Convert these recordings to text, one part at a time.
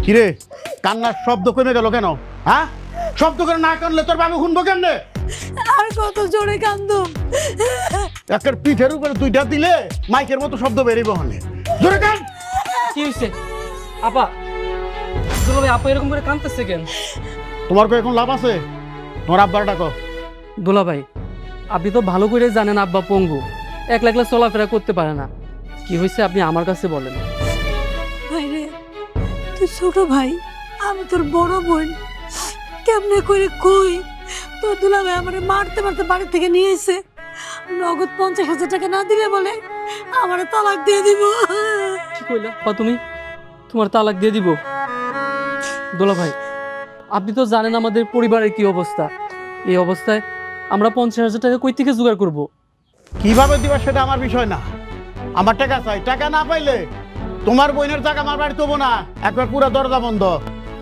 কিরে কান্নার শব্দ কমে গেল কেন? হ্যাঁ, শব্দ করে না কানলে তোর বাবু শুনবো কেমনে? আর কত জোরে কান্দো? একটা পিঠের উপরে দুইটা দিলে মাইকের মতো শব্দ বেরিয়ে হনে। জোরে কান। কি হয়েছে আপা? দুলা ভাই আপা এরকম করে কাঁদতেছে কেন? তোমার কো এখন লাভ আছে? তোমার আব্বার ডাকো। দুলা ভাই আপনি তো ভালো করে জানেন আব্বা পঙ্গু, একলা একলা চলাফেরা করতে পারে না। কি হয়েছে আপনি আমার কাছে বলেন। ভাইরে, তুই ছোট ভাই, আমি তোর বড় বোন, কেমনে করে কই তোর দুলাভাই আমারে মারতে মারতে বাড়ি থেকে নিয়ে এসে নগদ 50,000 টাকা না দিলে বলে আমারে তালাক দিয়ে দিব। কি কইলা আপা তুমি? তোমার তালাক দিয়ে দিব? দুলা ভাই আপনি তো জানেন আমাদের পরিবারের কি অবস্থা। এই অবস্থায় আমরা 50,000 টাকা কই থেকে জোগাড় করব? কিভাবে দিবা সেটা আমার বিষয় না, আমার টাকা চাই। টাকা না পাইলে তোমার বোনের টাকা আমার বাড়ি তবো না, একবার পুরো দরজা বন্ধ।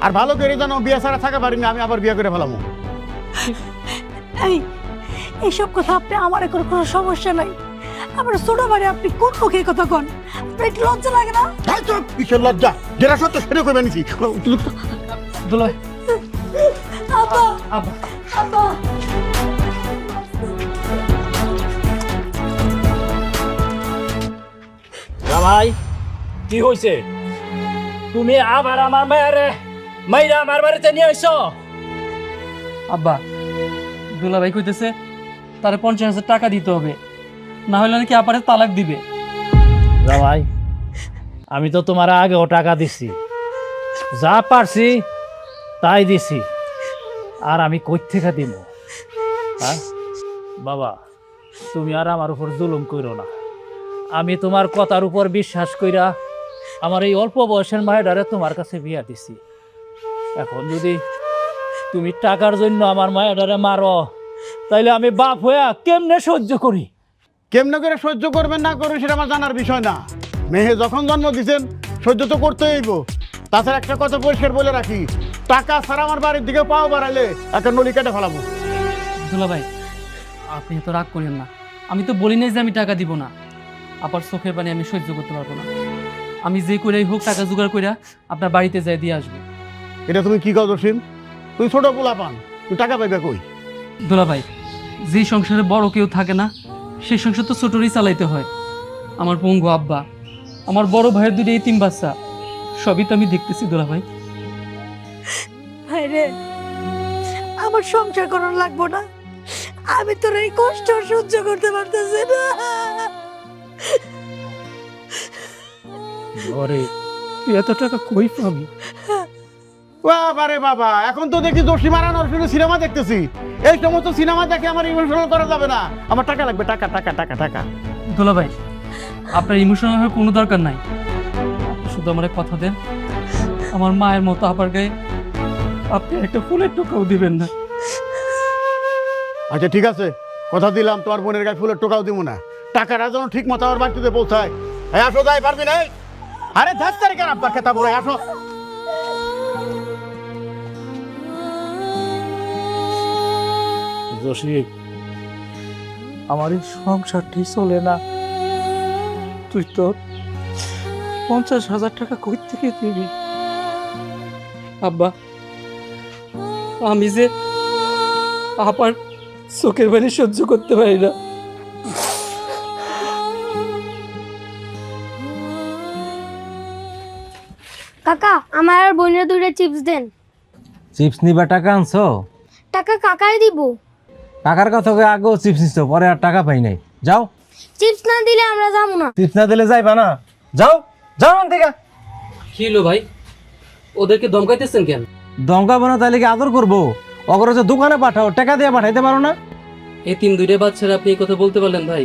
আর ভালো করে জানো বিয়ে ছাড়া থাকা পারিনি, আমি আবার বিয়ে করে ফেলামো। এই এইসব কথা আপনি আমার কোনো কোনো সমস্যা নাই, আমার ছোট ভাই আপনি কোন মুখে কথা কন? আপনার একটু লজ্জা লাগে না? তাই তো কিসের লজ্জা, যেটা সত্য সেটা করে নিছি। দুলা ভাই আব্বা, আপা আব্বা, ভাই কি হয়েছে? তুমি আবার আমার মায়েরে মাইরা আমার বাড়িতে নিয়ে এসো? আব্বা দুলা ভাই কইতেছে তারে 50,000 টাকা দিতে হবে, না হলে নাকি আপারে তালাক দিবে। ভাই আমি তো তোমার আগেও টাকা দিছি, যা পারছি তাই দিছি, আর আমি কই থেকে দিব? হ্যাঁ বাবা, তুমি আর আমার উপর জুলুম করো না। আমি তোমার কথার উপর বিশ্বাস কইরা আমার এই অল্প বয়সের মায়েরারে তোমার কাছে বিয়া দিছি। এখন যদি তুমি টাকার জন্য আমার মায়েরারে মারো, তাইলে আমি বাপ হইয়া কেমনে সহ্য করি? কেমনে করে সহ্য করবেন না করবেন সেটা আমার জানার বিষয় না। মেয়ে যখন জন্ম দিচ্ছেন সহ্য তো করতেই হইব। তাছাড়া একটা কথা পরিষ্কার বলে রাখি, টাকা ছাড়া আমার বাড়ির দিকে পাও বাড়াইলে একটা নলি কেটে ফেলাবো। দুলা ভাই আপনি তো রাগ করেন না, আমি তো বলি নাই যে আমি টাকা দিব না। আপার চোখের পানি আমি সহ্য করতে পারবো না। আমি যে করেই হোক টাকা জোগাড় কইরা আপনার বাড়িতে যাই দিয়ে আসবো। এটা তুমি কি কও জসিম? তুই ছোট পোলা পান, তুই টাকা পাইবে কই? দুলা ভাই যে সংসারে বড় কেউ থাকে না, সেই সংসার তো ছোটরই চালাইতে হয়। আমার পঙ্গু আব্বা, আমার বড় ভাইয়ের দুটো এতিম বাচ্চা, সবই তো আমি দেখতেছি দুলা ভাই। ভাইরে, আমার সংসার করার লাগবো না, আমি তোর এই কষ্ট সহ্য করতে পারতেছি না। ওরে তুই এত টাকা কই পাবি? বাবারে বাবা, এখন তো দেখি দোষী মারানোর শুধু সিনেমা দেখতেছি। এই সমস্ত সিনেমা দেখে আমার ইমোশনাল করা যাবে না। আমার টাকা লাগবে, টাকা টাকা টাকা টাকা। দুলা ভাই আপনার ইমোশনাল হওয়ার কোনো দরকার নাই, শুধু আমার কথা দেন। আমার মায়ের মতো আপার গায়ে আপনি একটা ফুলের টোকাও দিবেন না। আচ্ছা ঠিক আছে, কথা দিলাম তোমার বোনের গায়ে ফুলের টোকাও দিব না। টাকাটা যেন ঠিক মতো আমার বাড়িতে পৌঁছায়। এই আসো, যাই পারবি না? আরে 10 তারিখের আব্বার খেতা বলে আসো। জসিম, আমার এই সংসারটি চলে না, তুই তো 50,000 টাকা কই থেকে দিবি? আব্বা আমি যে আপার চোখের পানি সহ্য করতে পারি না। কাকা আমার আর বোনের দুইটা চিপস দেন। চিপস নিবা টাকা আনছো? টাকা কাকাই দিব। টাকার কথা আগেও চিপস নিছো, পরে আর টাকা পাই নাই। যাও, চিপস না দিলে আমরা যাবো না। চিপস না দিলে যাইবা না? যাও যাও আন থেকে। কি হলো ভাই, ওদেরকে ধমকাইতেছেন কেন? দমকাবো না তাইলে কি আদর করবো? অগরজে দোকানে পাঠাও, টাকা দিয়ে পাঠাইতে পারো না? এতিম দুইটা বাচ্চারা আপনি এই কথা বলতে পারলেন ভাই?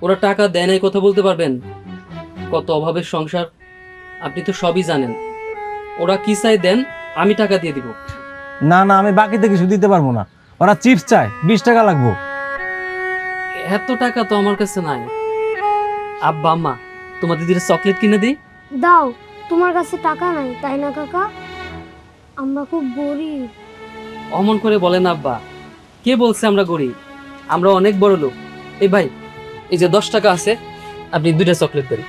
ওরা টাকা দেয় না এই কথা বলতে পারবেন? কত অভাবের সংসার, আপনি তো সবই জানেন। ওরা কি চাই দেন, আমি টাকা দিয়ে দিব। না না, আমি বাকিতে কিছু দিতে পারবো না। ওরা চিপস চায়, 20 টাকা লাগবো। এত টাকা তো আমার কাছে নাই। আব্বা আম্মা তোমাদের দিকে চকলেট কিনে দিই। দাও, তোমার কাছে টাকা নাই তাই না কাকা? আমরা খুব গরিব। অমন করে বলেন আব্বা, কে বলছে আমরা গরিব? আমরা অনেক বড় লোক। এই ভাই, এই যে 10 টাকা আছে, আপনি 2টা চকলেট দেন।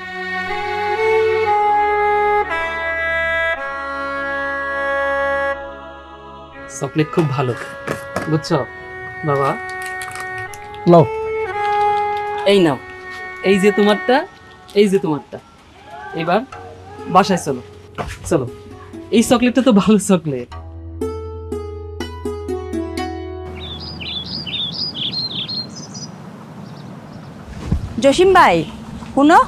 চকলেট খুব ভালো, বুঝছো বাবা? লও। এই নাও, এই যে তোমারটা, এই যে তোমারটা। এবার বাসায় চলো, চলো। এই চকলেটটা তো ভালো চকলেট। জসিম ভাই, শুনো,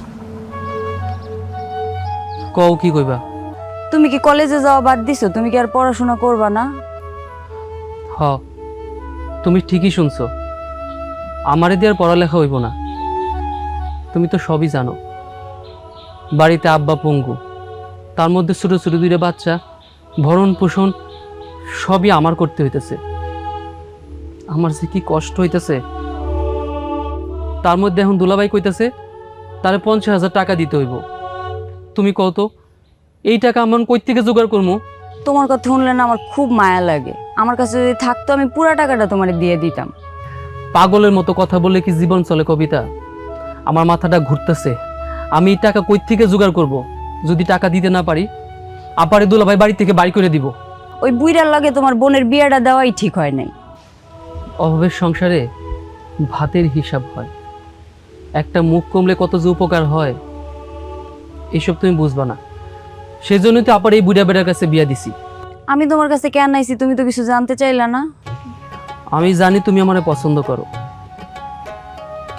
কও কি কইবা? তুমি কি কলেজে যাওয়া বাদ দিছো? তুমি কি আর পড়াশোনা করবা না? হ, তুমি ঠিকই শুনছো, আমারে দিয়ে আর পড়ালেখা হইব না। তুমি তো সবই জানো, বাড়িতে আব্বা পঙ্গু, তার মধ্যে ছোট ছোট দুইটা বাচ্চা, ভরণ পোষণ সবই আমার করতে হইতেছে। আমার যে কি কষ্ট হইতেছে। তার মধ্যে এখন দুলাভাই কইতেছে তারে 50,000 টাকা দিতে হইব। তুমি কত, এই টাকা আমার কই থেকে জোগাড় করবো? তোমার কথা শুনলে না আমার খুব মায়া লাগে। আমার কাছে যদি থাকতো আমি পুরো টাকাটা তোমারে দিয়ে দিতাম। পাগলের মতো কথা বললে কি জীবন চলে কবিতা? আমার মাথাটা ঘুরতেছে, আমি এই টাকা কই থেকে জোগাড় করব? যদি টাকা দিতে না পারি, আপারে দুলাভাই বাড়ি থেকে বাড়ি করে দিব। ওই বুইড়ার লাগে তোমার বোনের বিয়েটা দেওয়াই ঠিক হয় নাই। অভাবের সংসারে ভাতের হিসাব হয়, একটা মুখ কমলে কত যে উপকার হয় এসব তুমি বুঝবা না। সেজন্যই তো আপার এই বুড়া বেড়ার কাছে বিয়া দিছি। আমি তোমার কাছে কেন আইছি তুমি তো কিছু জানতে চাইলা না। আমি জানি তুমি আমারে পছন্দ করো,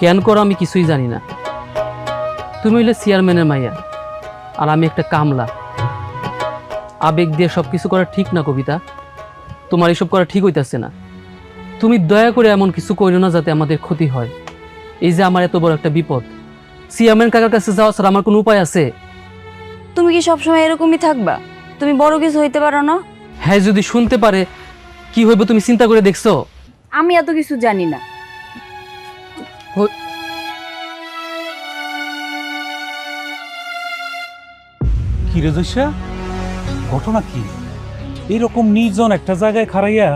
কেন করো আমি কিছুই জানি না। তুমি হইলে চেয়ারম্যানের মাইয়া, আর আমি একটা কামলা। আবেগ দিয়ে সবকিছু করা ঠিক না কবিতা, তোমার এসব করা ঠিক হইতাছে না। তুমি দয়া করে এমন কিছু কইরো না যাতে আমাদের ক্ষতি হয়। এই যে আমার এত বড় একটা বিপদ, চেয়ারম্যান কাকার কাছে যাওয়া ছাড়া আমার কোনো উপায় আছে? তুমি কি সবসময় এরকমই থাকবা? তুমি বড় কিছু হইতে পারো না? হ্যাঁ, যদি শুনতে পারে কি হইব তুমি চিন্তা করে দেখছো? আমি এত কিছু জানি না। কি রে জৈশা, ঘটনা কি? এইরকম নির্জন একটা জায়গায় খারাইয়া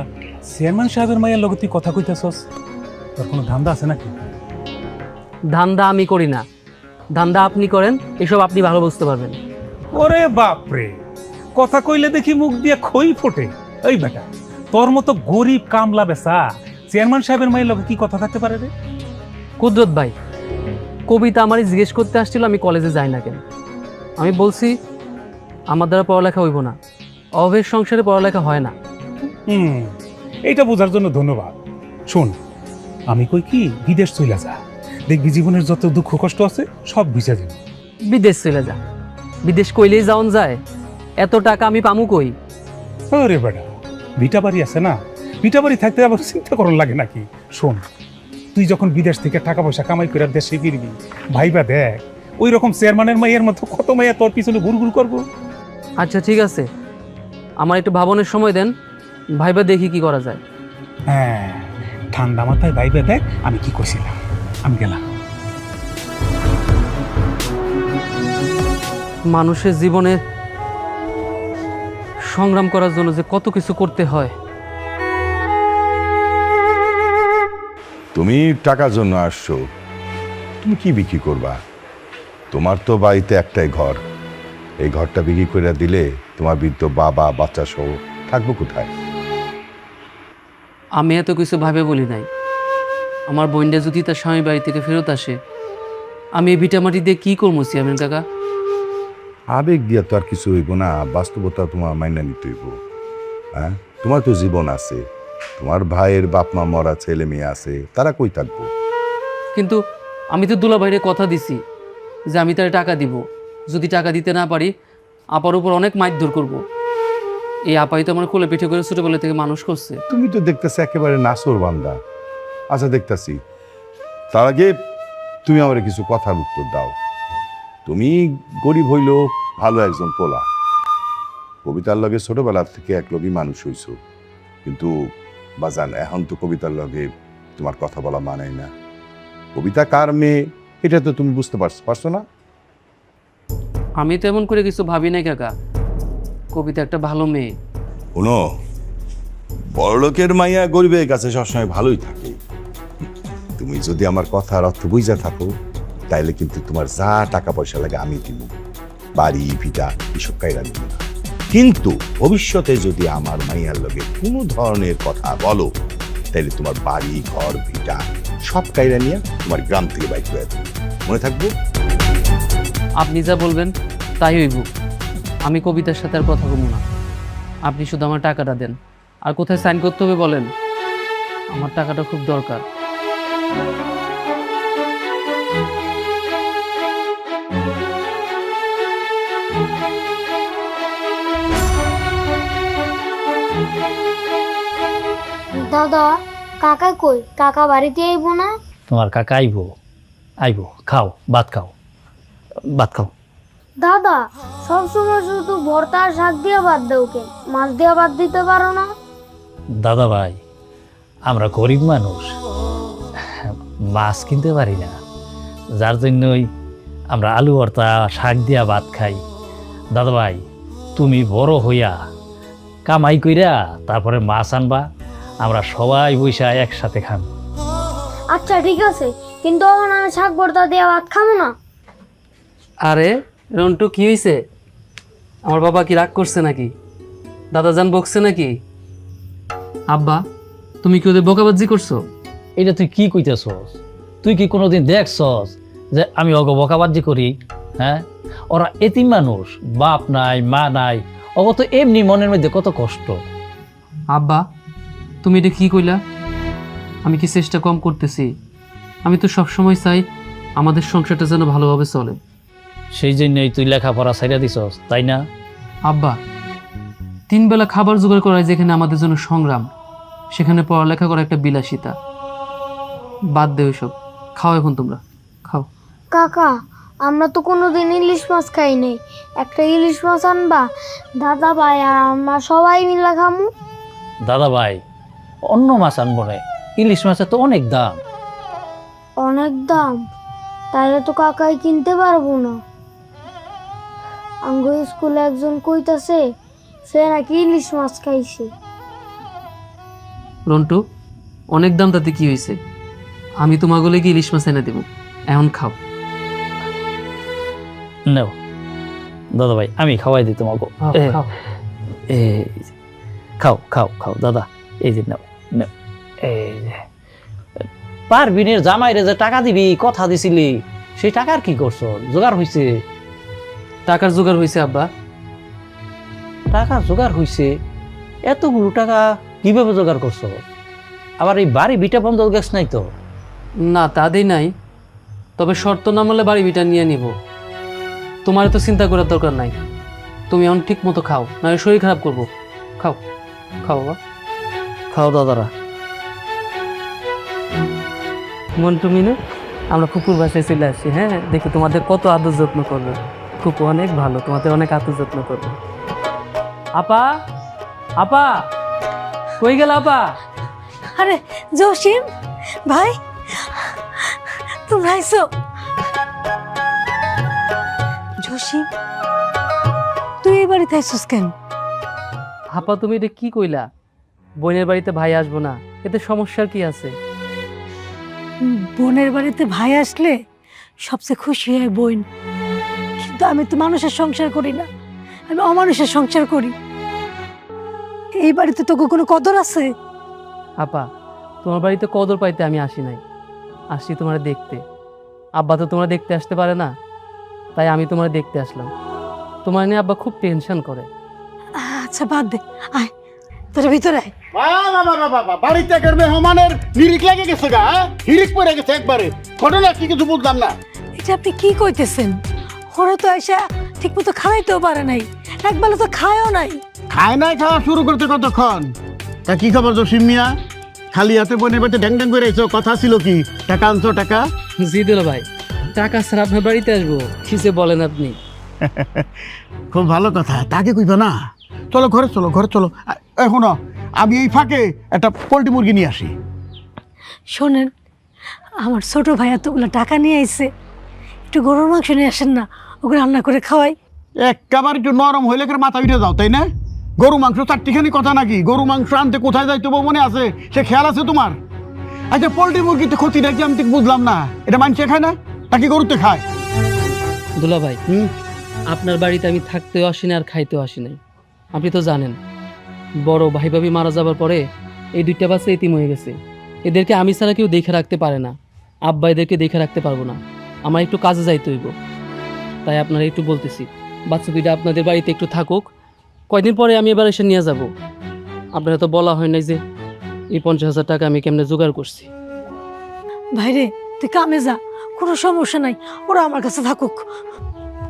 চেয়ারম্যান সাহেবের মায়ের লগে তুই কথা কইতেছস? তোর কোনো ধান্দা আছে নাকি? ধান্দা আমি করি না, ধান্দা আপনি করেন, এসব আপনি ভালো বুঝতে পারবেন। ওরে বাপরে, কথা কইলে দেখি মুখ দিয়ে খই ফোটে। এই বেটা, তোর মতো গরিব কামলা বেচা চেয়ারম্যান সাহেবের মায়ের লগে কি কথা থাকতে পারে রে? কুদরত ভাই, কবিতা আমারই জিজ্ঞেস করতে আসছিল আমি কলেজে যাই না কেন। আমি বলছি আমার দ্বারা পড়ালেখা হইব না, অভাবের সংসারে পড়ালেখা হয় না। এইটা বোঝার জন্য ধন্যবাদ। শোন, আমি কই কি, বিদেশ চইলা যা, দেখবি জীবনের যত দুঃখ কষ্ট আছে সব ভিজা যাবে। বিদেশ চলে যা? বিদেশ কইলেই যাওন যায়? এত টাকা আমি পামু কই? আরে বেটা, ভিটা বাড়ি আছে না, ভিটা বাড়ি থাকতে আবার চিন্তা করার লাগে নাকি? শোন, তুই যখন বিদেশ থেকে টাকা পয়সা কামাই করে দেশে ফিরবি, ভাইবা দেখ ওই রকম চেয়ারম্যানের মাইয়ের মতো কত মাইয়া তোর পিছনে ঘুরঘুর করবো। আচ্ছা ঠিক আছে, আমার একটু ভাবনের সময় দেন, ভাইবা দেখি কি করা যায়। হ্যাঁ, ঠান্ডা মাথায় ভাইবা দেখ আমি কি কইছিলাম। আমি গেলাম। মানুষের জীবনে সংগ্রাম করার জন্য যে কত কিছু করতে হয়। তুমি টাকার জন্য আসছো, তুমি কি বিক্রি করবা? তোমার তো বাড়িতে একটাই ঘর, এই ঘরটা বিক্রি করে দিলে তোমার বৃদ্ধ বাবা বাচ্চা সহ থাকবো কোথায়? আমি এত কিছু ভাবে বলি নাই। আমার বোনটা যদি তার স্বামী বাড়ি থেকে ফেরত আসে, আমি এই ভিটামাটি দিয়ে কি করবো চেয়ারম্যান কাকা? আবেগ দিয়া তো আর কিছু হইব না, বাস্তবতা তোমার মাইনা নিতে হইব। হ্যাঁ, তোমার তো জীবন আছে, তোমার ভাইয়ের বাপ মা মরা ছেলে মেয়ে আছে, তারা কই থাকবো? কিন্তু আমি তো দুলাভাইরে কথা দিছি যে আমি তার টাকা দিব, যদি টাকা দিতে না পারি আপার উপর অনেক মারধর করব। এই আপাই তো আমার কোলে পিঠে করে ছোটবেলা থেকে মানুষ করছে। তুমি তো দেখতেছি একেবারে নাসর বান্দা। আচ্ছা দেখতাছি, তার আগে তুমি আমার কিছু কথার উত্তর দাও। তুমি গরিব হইলেও ভালো একজন পোলা, কবিতার লগে ছোটবেলা থেকে এক লগই মানুষ হইছো, কিন্তু বাজান এখন তো কবিতার লগে তোমার কথা বলা মানায় না। কবিতা কার মেয়ে এটা তো তুমি বুঝতে পারছো না? আমি তো এমন করে কিছু ভাবি নাই কাকা, কবিতা একটা ভালো মেয়ে। শোনো, বড়লোকের মাইয়া গরিবের কাছে সবসময় ভালোই থাকে। তুমি যদি আমার কথার অর্থ বুঝা থাকো, তাইলে কিন্তু তোমার যা টাকা পয়সা লাগে আমি দিব, বাড়ি ভিটা এসব কাইরা দিব না। কিন্তু ভবিষ্যতে যদি আমার মাইয়ার লগে কোনো ধরনের কথা বলো, তাহলে তোমার বাড়ি ঘর ভিটা সব কাইরা নিয়ে তোমার গ্রাম থেকে বাইক করে দেবো। মনে থাকবো? আপনি যা বলবেন তাই হইব। আমি কবিতার সাথে আর কথা বলবো না। আপনি শুধু আমার টাকাটা দেন। আর কোথায় সাইন করতে হবে বলেন, আমার টাকাটা খুব দরকার। দাদা কাকা কই? কাকা বাড়িতে আইব না? তোমার কাকা আইবো, আইবো। খাও, ভাত খাও, ভাত খাও। দাদা সবসময় শুধু ভর্তা আর শাক দিয়ে বাদ দাও, কেন মাছ দিয়ে বাদ দিতে পারো না? দাদা ভাই, আমরা গরিব মানুষ, মাছ কিনতে পারি না, যার জন্যই আমরা আলু ভর্তা শাক দিয়া ভাত খাই। দাদা ভাই, তুমি বড় হইয়া কামাই কইরা তারপরে মাছ আনবা, আমরা সবাই বইসা একসাথে খান। আচ্ছা ঠিক আছে, কিন্তু এখন আমি শাক ভর্তা দিয়ে ভাত খাবো না। আরে রন্টু, কি হয়েছে? আমার বাবা কি রাগ করছে নাকি? দাদা জান বকছে নাকি? আব্বা, তুমি কি ওদের বকাবাজি করছো? এটা তুই কি কইতেছস? তুই কি কোনোদিন দেখছস যে আমি অগ বকাবাজি করি? হ্যাঁ, ওরা এতিম মানুষ, বাপ নাই মা নাই, অগ তো এমনি মনের মধ্যে কত কষ্ট। আব্বা, তুমি এটা কি কইলা? আমি কি চেষ্টা কম করতেছি? আমি তো সবসময় চাই আমাদের সংসারটা যেন ভালোভাবে চলে। সেই জন্যই তুই লেখাপড়া ছাইড়া দিছস, তাই না? আব্বা, 3 বেলা খাবার জোগাড় করা যেখানে আমাদের জন্য সংগ্রাম, সেখানে পড়ালেখা করা একটা বিলাসিতা। বাদ দে ওইসব, খাও এখন তোমরা, খাও। কাকা আমরা তো কোনোদিন ইলিশ মাছ খাই নাই, একটা ইলিশ মাছ আনবা? দাদা ভাই আর আমরা সবাই মিলে খামু। দাদা ভাই, অন্য মাছ আনবো না, ইলিশ মাছের তো অনেক দাম। অনেক দাম? তাহলে তো কাকাই কিনতে পারবো না। আঙ্গো স্কুলে একজন কইতাছে সে নাকি ইলিশ মাছ খাইছে। রন্টু, অনেক দাম তাতে কি হয়েছে? আমি তোমার গলে কি ইলিশ মাছ এনে দেবো, এখন খাও। নাও দাদা ভাই, আমি খাওয়াই দিই তোমাকে। খাও। খাও খাও খাও দাদা, এই যে নাও নাও। এই যে পারবিনের জামাইরে যে টাকা দিবি কথা দিছিলি, সেই টাকার কি করছো? জোগাড় হইছে? টাকার জোগাড় হয়েছে আব্বা। টাকা জোগাড় হইছে? এতগুলো টাকা কিভাবে জোগাড় করছো? আবার এই বাড়ি ভিটা বন্ধ গ্যাস নাই তো? না, তাদের নাই, তবে শর্ত না মানলে বাড়ি ভিটা নিয়ে নিব। তোমার তো চিন্তা করার দরকার নাই, তুমি এখন ঠিক মতো খাও, নয় শরীর খারাপ করবো। খাও খাও বাবা, খাও দাদারা। মন্টু, মিনু, আমরা ফুপুর বাসায় চলে আসছি। হ্যাঁ, দেখো তোমাদের কত আদর যত্ন করবে। ফুপু অনেক ভালো, তোমাদের অনেক আদর যত্ন করবে। আপা, আপা, কই গেল আপা? আরে জসিম ভাই, তোমরা আইছো? জসিম, তুই এই বাড়িতে আইসোস কেন? আপা, তুমি এটা কি কইলা? বোনের বাড়িতে ভাই আসবো না, এতে সমস্যার কি আছে? বোনের বাড়িতে ভাই আসলে সবচেয়ে খুশি হয় বোন, কিন্তু আমি তো মানুষের সংসার করি না, আমি অমানুষের সংসার করি। এই বাড়িতে তো কোনো কদর আছে? আপা, তোমার বাড়িতে কদর পাইতে আমি আসি নাই, আসছি তোমার দেখতে। আব্বা তো তোমার দেখতে আসতে পারে না, তাই আমি তোমার দেখতে আসলাম। তোমার নিয়ে আব্বা খুব টেনশন করে। আচ্ছা বাদ দে, আয় তোর ভিতরে আয়। বাবা, বাড়িতে একটা মেহমানের নিরিখ লেগে গেছে গা, হিরিক পড়ে গেছে একবারে। ঘটনা কি কিছু বুঝলাম না। এটা আপনি কি কইতেছেন? ওরা তো এসে ঠিক মতো খাওয়াইতেও পারে নাই, একবেলা তো খায়ও নাই। খায় নাই, খাওয়া শুরু করতে কতক্ষণ? তা কি খবর জসিম মিয়া? খালি হাতে বোনের বাড়িতে ড্যাং ড্যাং করে এসো, কথা ছিল কি? টাকা আনছো? টাকা? জি দিল ভাই, টাকা ছাড়া আপনার বাড়িতে আসবো কিসে বলেন আপনি? খুব ভালো কথা, তাকে কইবা না। চলো ঘরে চলো, ঘরে চলো। এখন আমি এই ফাঁকে একটা পোল্ট্রি মুরগি নিয়ে আসি। শোনেন, আমার ছোট ভাই এতগুলো টাকা নিয়ে আইছে, একটু গরুর মাংস নিয়ে আসেন না, ওকে রান্না করে খাওয়াই। একেবারে একটু নরম হইলে মাথা উঠে যাও, তাই না? গরু মাংস চারটিখানি কথা নাকি? গরু মাংস আনতে কোথায় যাইতে মনে আছে, সে খেয়াল আছে তোমার? আচ্ছা, পোল্ট্রি মুরগিতে ক্ষতি নাকি আমি ঠিক বুঝলাম না। এটা মানুষে খায় না নাকি গরুতে খায়? দুলা ভাই, আপনার বাড়িতে আমি থাকতেও আসি না আর খাইতেও আসি নাই। আপনি তো জানেন বড় ভাই ভাবি মারা যাবার পরে এই দুইটা বাচ্চা এতিম হয়ে গেছে। এদেরকে আমি ছাড়া কেউ দেখে রাখতে পারে না। আব্বা এদেরকে দেখে রাখতে পারবো না, আমার একটু কাজে যাইতে হইব। তাই আপনারা একটু বলতেছি বাচ্চা দুইটা আপনাদের বাড়িতে একটু থাকুক, কয়দিন পরে আমি এবার এসে নিয়ে যাব। আপনারা তো বলা হয় নাই যে এই 50,000 টাকা আমি কেমনে জোগাড় করছি। ভাইরে তুই কামে যা, কোনো সমস্যা নাই, ওরা আমার কাছে থাকুক।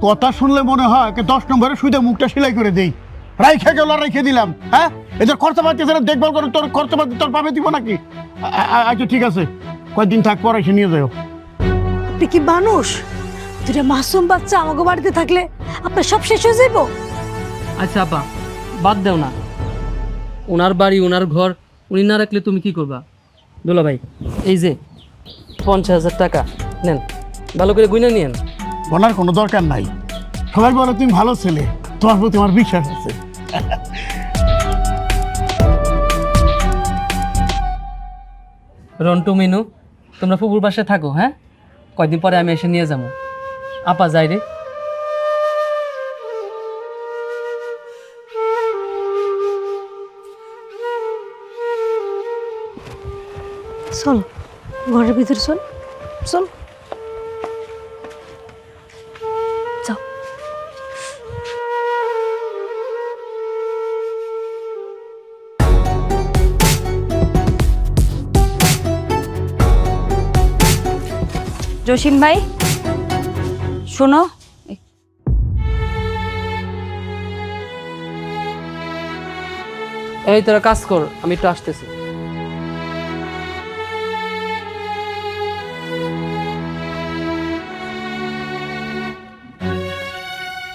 কথা শুনলে মনে হয় 10 নম্বরে শুইতে মুখটা সেলাই করে দেই। রাইখে গেল, রেখে দিলাম। হ্যাঁ, এদের খরচাপাতি দেখভাল করে তোর খরচাপাতি তোর পাবে দিব নাকি? আচ্ছা ঠিক আছে, কয়েকদিন থাক, পরে এসে নিয়ে যাও। আপনি কি মানুষ? দুটা মাসুম বাচ্চা আমাকে বাড়িতে থাকলে আপনার সব শেষ হয়ে যাইব। আচ্ছা আব্বা, বাদ দেও না, ওনার বাড়ি ওনার ঘর উনি না রাখলে তুমি কি করবা? দুলা ভাই, এই যে 50,000 টাকা নেন, ভালো করে গুইনা নিয়েন। বলার কোনো দরকার নাই, সবাই বলে তুমি ভালো ছেলে, তোমার প্রতি আমার বিশ্বাস আছে। রন্টু, মিনু, তোমরা ফুপুর বাসায় থাকো। হ্যাঁ, কয়দিন পরে আমি এসে নিয়ে যাবো। আপা যাই রে। চল ঘরের ভিতরে, চল চল যাও। জসিম ভাই শোনো, এই তোরা কাজ কর, আমি একটু আসতেছি।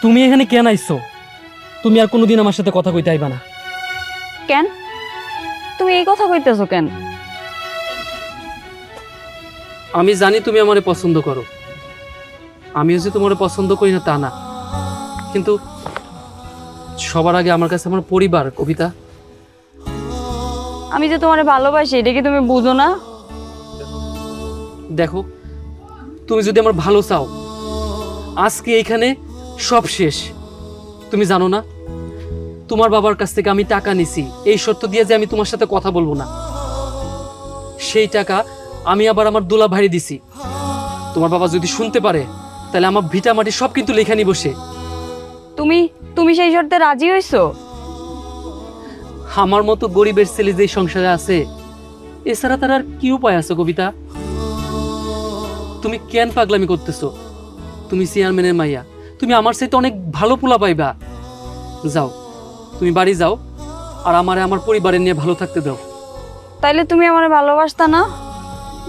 তুমি এখানে কেন আইছো? তুমি আর কোনোদিন আমার সাথে কথা কইতে আইবা না। কেন তুমি এই কথা কইতেছো কেন? আমি জানি তুমি আমারে পছন্দ করো, আমিও যে তোমারে পছন্দ করি না তা না, কিন্তু সবার আগে আমার কাছে আমার পরিবার। কবিতা, আমি যে তোমারে ভালোবাসি এটা কি তুমি বুঝো না? দেখো, তুমি যদি আমার ভালো চাও, আজকে এইখানে সব শেষ। তুমি জানো না তোমার বাবার কাছ থেকে আমি টাকা নিছি এই শর্ত দিয়ে যে আমি তোমার সাথে কথা বলবো না। সেই টাকা আমি আবার আমার দুলা ভাইরে দিছি। তোমার বাবা যদি শুনতে পারে তাহলে আমার ভিটা মাটি সব কিন্তু লেখা নিব সে। তুমি তুমি সেই শর্তে রাজি হইছো? আমার মতো গরিবের ছেলে যে সংসারে আছে, এছাড়া তার আর কি উপায় আছে? কবিতা, তুমি কেন পাগলামি করতেছো? তুমি চেয়ারম্যানের মাইয়া, তুমি আমার সাথে অনেক ভালো পোলা পাইবা। যাও, তুমি বাড়ি যাও, আর আমারে আমার পরিবারের নিয়ে ভালো থাকতে দাও। তাইলে তুমি আমারে ভালোবাসতা না?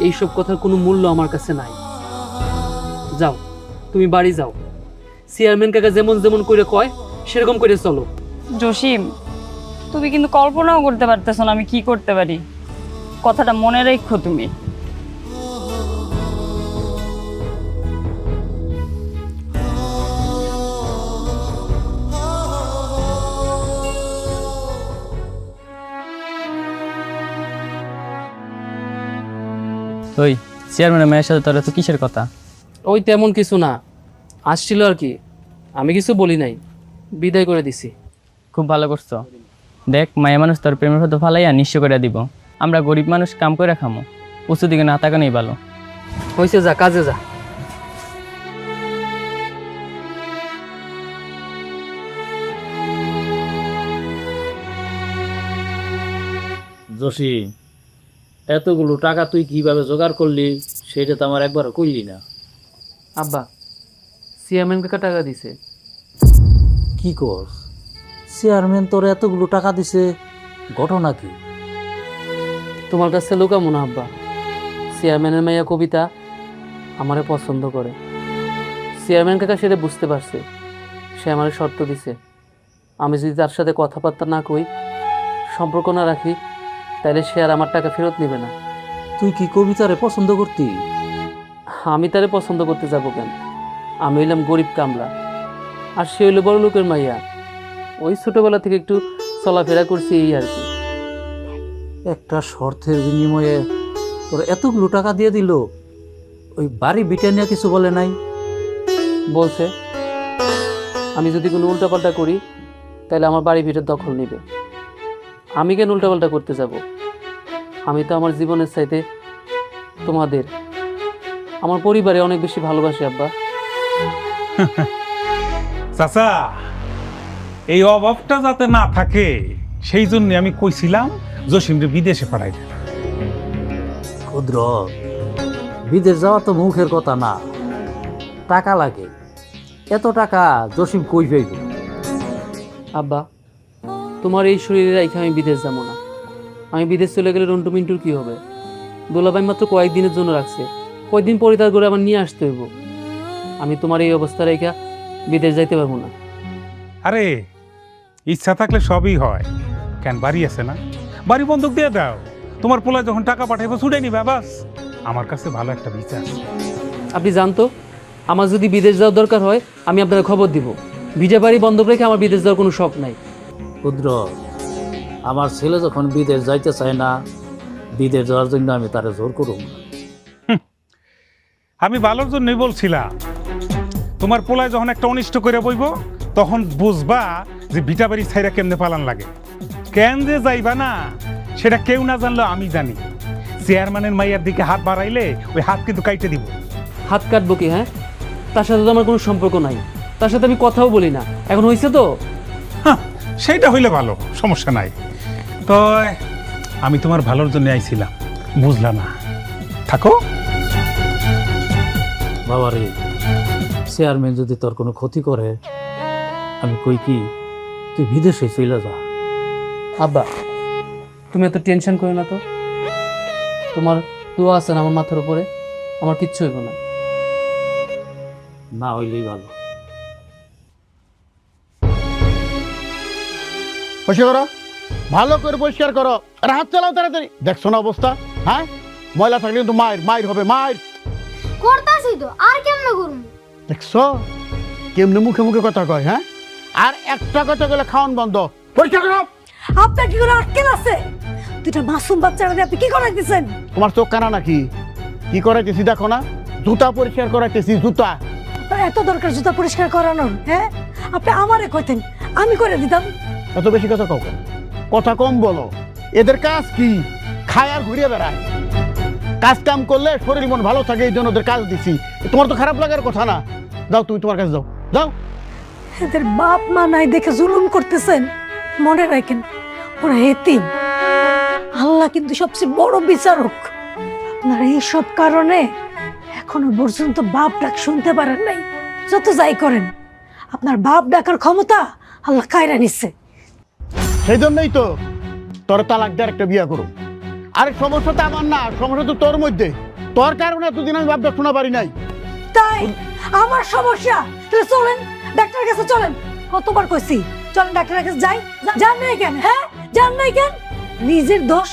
এইসব কথার কোনো মূল্য আমার কাছে নাই। যাও, তুমি বাড়ি যাও, চেয়ারম্যান কাকা যেমন যেমন করে কয় সেরকম করে চলো। জসিম, তুমি কিন্তু কল্পনাও করতে পারতেছো না আমি কি করতে পারি। কথাটা মনে রেখো তুমি। ওই চেয়ারম্যানের মেয়ের সাথে তোর তো কিসের কথা? ওই তেমন কিছু না, আসছিল আর কি, আমি কিছু বলি নাই, বিদায় করে দিছি। খুব ভালো করছো। দেখ, মায়া মানুষ তোর প্রেমের হতে ফালাইয়া নিঃস্ব করে দিব। আমরা গরিব মানুষ কাম করে খামো, উঁচু দিকে না তাকানোই ভালো। হয়েছে, যা কাজে যা। জসি, এতগুলো টাকা তুই কিভাবে জোগাড় করলি সেটা তো আমার একবারও কইলি না। আব্বা, চেয়ারম্যান কাকা টাকা দিছে। কি কর? চেয়ারম্যান তোর এতগুলো টাকা দিছে, ঘটনা কি? তোমার কাছে লুকামো না আব্বা, চেয়ারম্যানের মাইয়া কবিতা আমারে পছন্দ করে। চেয়ারম্যান কাকা সেটা বুঝতে পারছে, সে আমারে শর্ত দিছে, আমি যদি তার সাথে কথাবার্তা না কই, সম্পর্ক না রাখি, তাহলে সে আর আমার টাকা ফেরত নেবে না। তুই কি কবিতারে পছন্দ করতি? আমি তারে পছন্দ করতে যাব কেন? আমি হইলাম গরিব কামলা, আর সে হইল বড় লোকের মাইয়া। ওই ছোটবেলা থেকে একটু চলাফেরা করছি, এই আর কি। একটা শর্তের বিনিময়ে তোর এতগুলো টাকা দিয়ে দিল, ওই বাড়ি বিটানিয়া কিছু বলে নাই? বলছে আমি যদি কোনো উল্টাপাল্টা করি তাহলে আমার বাড়ি ভিটার দখল নেবে। আমি কেন উল্টাপাল্টা করতে যাব? আমি তো আমার জীবনের চাইতে তোমাদের, আমার পরিবারে অনেক বেশি ভালোবাসি আব্বা। চাচা, এই অভাবটা যাতে না থাকে সেই জন্য আমি কইছিলাম জসিমরে বিদেশে পাঠাই দেন। ক্ষুদ্র বিদেশ যাওয়া তো মুখের কথা না, টাকা লাগে। এত টাকা জসিম কই পাইব? আব্বা, তোমার এই শরীরে রেখে আমি বিদেশ যাবো না। আমি বিদেশ চলে গেলে রন্টু মিন্টুর কি হবে? দোলাভাই মাত্র কয়েকদিনের জন্য রাখছে, কয়েকদিন পরে তার করে আবার নিয়ে আসতে হইব। আমি তোমার এই অবস্থা রেখে বিদেশ যাইতে পারবো না। আরে ইচ্ছা থাকলে সবই হয়। কেন, বাড়ি আছে না? বাড়ি বন্ধক দিয়ে দাও। তোমার পোলা যখন টাকা পাঠাইবো ছুটে নিবা, বাস। আমার কাছে ভালো একটা বিচার। আপনি জানতো, আমার যদি বিদেশ যাওয়ার দরকার হয় আমি আপনাকে খবর দিব। ভিজা বাড়ি বন্ধক রেখে আমার বিদেশ যাওয়ার কোনো শখ নাই। ক্ষুদ্র, আমার ছেলে যখন বিদেশ যাইতে চায় না, বিদেশ যাওয়ার জন্য আমি তারে জোর করব না। আমি ভালোর জন্যই বলছিলাম। তোমার পোলায় যখন একটা অনিষ্ট করে বইব তখন বুঝবা যে ভিটা বাড়ি ছাইরা কেমনে পালান লাগে। কেন যে যাইবা না সেটা কেউ না জানলেও আমি জানি। চেয়ারম্যানের মাইয়ার দিকে হাত বাড়াইলে ওই হাত কিন্তু কাইটে দিব। হাত কাটবো কি? হ্যাঁ, তার সাথে তো আমার কোনো সম্পর্ক নাই, তার সাথে আমি কথাও বলি না। এখন হয়েছে তো, হ্যাঁ, সেইটা হইলে ভালো, সমস্যা নাই। তো আমি তোমার ভালোর জন্য আইছিলাম, বুঝলা না? থাকো। বাবা রে, চেয়ারম্যান যদি তোর কোনো ক্ষতি করে, আমি কই কি তুই বিদেশে চলে যা। আব্বা তুমি এত টেনশন করো না তো। তোমার দোয়া আছে না আমার মাথার উপরে, আমার কিচ্ছু হইব না। না হইলেই ভালো। পরিষ্কার করো, ভালো করে পরিষ্কার করো। আর হাত চালাও তাড়াতাড়ি। দেখছো না অবস্থা? হ্যাঁ, ময়লা থাকলে কিন্তু মায়ের হবে, মায়ের। করতাছি তো, আর কেমনে করবো? দেখছো কেমনে মুখে মুখে কথা কয়? হ্যাঁ, আর একটা কথা বলে খাওয়ান বন্ধ। পরিষ্কার করো। আপনার কি করে আটকেল আছে? দুইটা মাসুম বাচ্চারা দিয়ে আপনি কি করাইতেছেন? তোমার চোখ কানা নাকি? কি করাইতেছি দেখো না? জুতা পরিষ্কার করাইতেছি, জুতা। আপনার এত দরকার জুতা পরিষ্কার করানোর? হ্যাঁ, আপনি আমারে কইতেন, আমি করে দিতাম। এত বেশি কথা কও কেন? কথা কম বলো। এদের কাজ কি? খায় আর ঘুরিয়ে বেড়ায়। কাজ কাম করলে শরীর মন ভালো থাকে, এই জন্য ওদের কাজ দিছি। তোমার তো খারাপ লাগার কথা না। যাও, তুমি তোমার কাছে যাও, যাও। এদের বাপ মা নাই দেখে জুলুম করতেছেন। মনে রাখেন, ওরা এতিম। আল্লাহ কিন্তু সবচেয়ে বড় বিচারক। আপনার এইসব কারণে এখনো পর্যন্ত বাপ ডাক শুনতে পারেন নাই। যত যাই করেন, আপনার বাপ ডাকার ক্ষমতা আল্লাহ কায়রা নিচ্ছে। সেই জন্যই তো তোর তালাক দেওয়ার একটা বিয়ে করো। আরে সমস্যা তো আমার না, সমস্যা তো তোর মধ্যে। তোর কারণে এতদিন আমি বাপ ডাক শোনা পারি নাই। তাই আমার সমস্যা? তাহলে চলেন ডাক্তারের কাছে, চলেন। কতবার কইছি চলেন ডাক্তারের কাছে যাই। যান নাই কেন? হ্যাঁ, যান নাই কেন? নিজের দোষ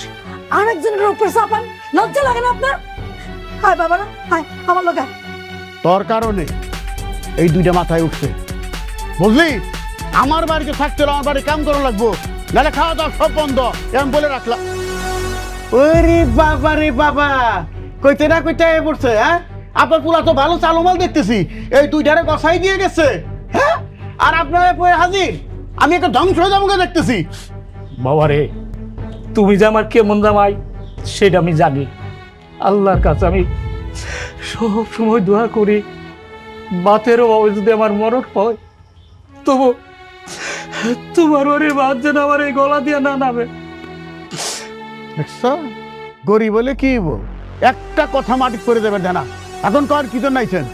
আরেকজনের উপর চাপান। লজ্জা লাগে না আপনার? হায় বাবারা, হায় আমার লোক। তোর কারণে এই দুইটা মাথায় উঠছে, বুঝলি? আমার বাড়িতে থাকতে হলে আমার বাড়ি কাম করা লাগবো, নাহলে খাওয়া দাওয়া সব বন্ধ। এমন বলে রাখলাম। ওরে বাবা রে বাবা, কইতে না কইতে পড়ছে। হ্যাঁ, আপনার পুলা তো ভালো চালুমাল দেখতেছি, এই দুইটারে গসাই দিয়ে গেছে। হ্যাঁ, আর আপনার পরে হাজির। আমি একটা ধ্বংস হয়ে যাবো দেখতেছি। বাবা রে, তুমি যে আমার কেমন জামাই সেটা আমি জানি। আল্লাহর কাছে আমি সব সময় দোয়া করি, বাতেরও বাবা যদি আমার মরণ হয়, তবু তোমার ওরে বাদ যেন আমার এই গলা দিয়ে না নামে। দেখছো, গরিব বলে কি বল, একটা কথা মাটি করে দেবে জানা। এখন কর কি জন্য আইছেন?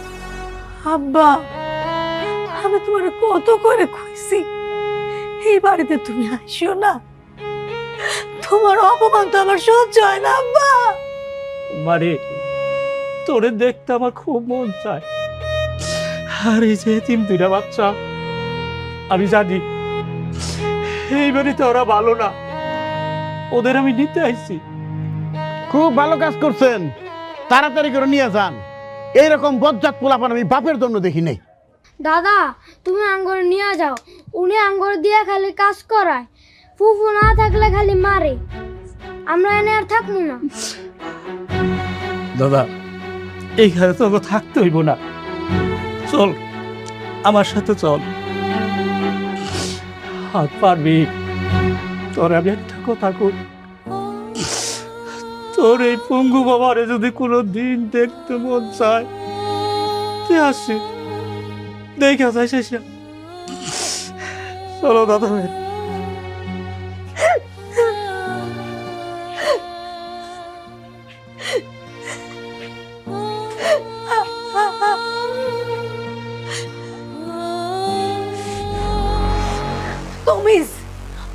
আব্বা, আমি তোমার কত করে কইছি এই বাড়িতে তুমি আসিও না। তোমার অপমান তো আমার সহ্য হয় না আব্বা। মারে, তোরে দেখতে আমার খুব মন চায়। আর এই যে এতিম দুইটা বাচ্চা, আমি জানি এই বাড়িতে ওরা ভালো না, ওদের আমি নিতে আইছি। খুব ভালো কাজ করছেন, তাড়াতাড়ি করে নিয়ে যান। এইরকম বজ্জাত পোলাপান আমি বাপের জন্য দেখি নাই। দাদা, তুমি আঙ্গুর নিয়ে যাও। উনি আঙ্গুর দিয়ে খালি কাজ করায়, ফুফু না থাকলে খালি মারে। আমরা এনে আর থাকবো না। দাদা, এইখানে তো থাকতে হইব না, চল আমার সাথে চল। হাত পারবি। তোর আমি একটা কথা কই, তোর এই পঙ্গু বাবারে যদি কোনো দিন দেখতে মন চায় তুই আসি, দেখা যায় শেষ। চলো দাদা ভাই। তমিজ,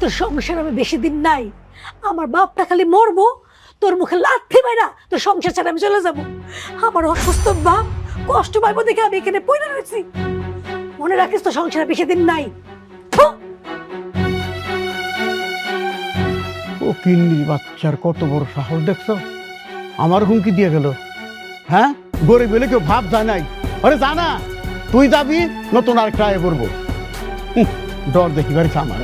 তোর সংসার আমি বেশি দিন নাই। আমার বাপটা খালি মরবো, তোর মুখে লাথি মাইরা তোর সংসার ছাড়া আমি চলে যাবো। আমার অসুস্থ বাপ কষ্ট পাইবো দেখে আমি এখানে পড়ে রয়েছি। মনে রাখিস তো সংসার বেশি দিন নাই। ও কিন্নি বাচ্চার কত বড় সাহস দেখছো, আমার হুমকি দিয়ে গেল। হ্যাঁ, গরিব বলে কেউ ভাব যায় নাই। আরে জানা তুই যাবি, নতুন আর ট্রাই করবো। ডর দেখি বাড়িছে আমার।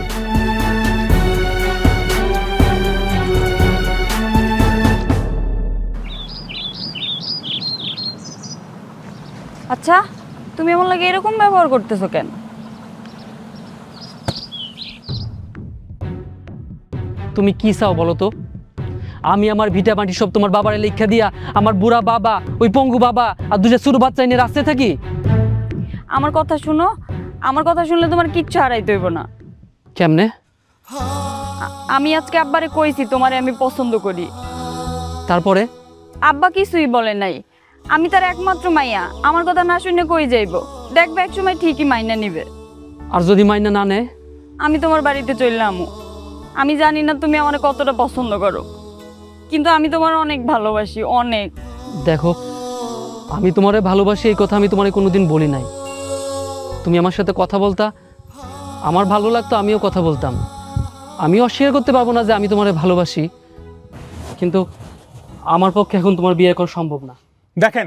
আচ্ছা, তুমি আমার লাগে এরকম ব্যবহার করতেছো কেন? তুমি কি চাও বলো তো? আমি আমার ভিটা মাটি সব তোমার বাবারে লেখা দিয়া আমার বুড়া বাবা, ওই পঙ্গু বাবা আর দুটা ছোট বাচ্চা নিয়ে রাস্তায় থাকি? আমার কথা শুনো, আমার কথা শুনলে তোমার কিচ্ছু হারাইতে হইব না। কেমনে? আমি আজকে আব্বারে কইছি তোমারে আমি পছন্দ করি। তারপরে? আব্বা কিছুই বলে নাই। আমি তার একমাত্র মাইয়া, আমার কথা না শুনে কই যাইব? দেখবে এক সময় ঠিকই মাইনা নিবে। আর যদি মাইনা না নেয়? আমি তোমার বাড়িতে চললাম। আমি জানি না তুমি আমার কতটা পছন্দ করো, কিন্তু আমি তোমার অনেক ভালোবাসি, অনেক। দেখো, আমি তোমারে ভালোবাসি এই কথা আমি তোমারে কোনোদিন বলি নাই। তুমি আমার সাথে কথা বলতা, আমার ভালো লাগতো, আমিও কথা বলতাম। আমি অস্বীকার করতে পারবো না যে আমি তোমারে ভালোবাসি, কিন্তু আমার পক্ষে এখন তোমার বিয়ে করা সম্ভব না। দেখেন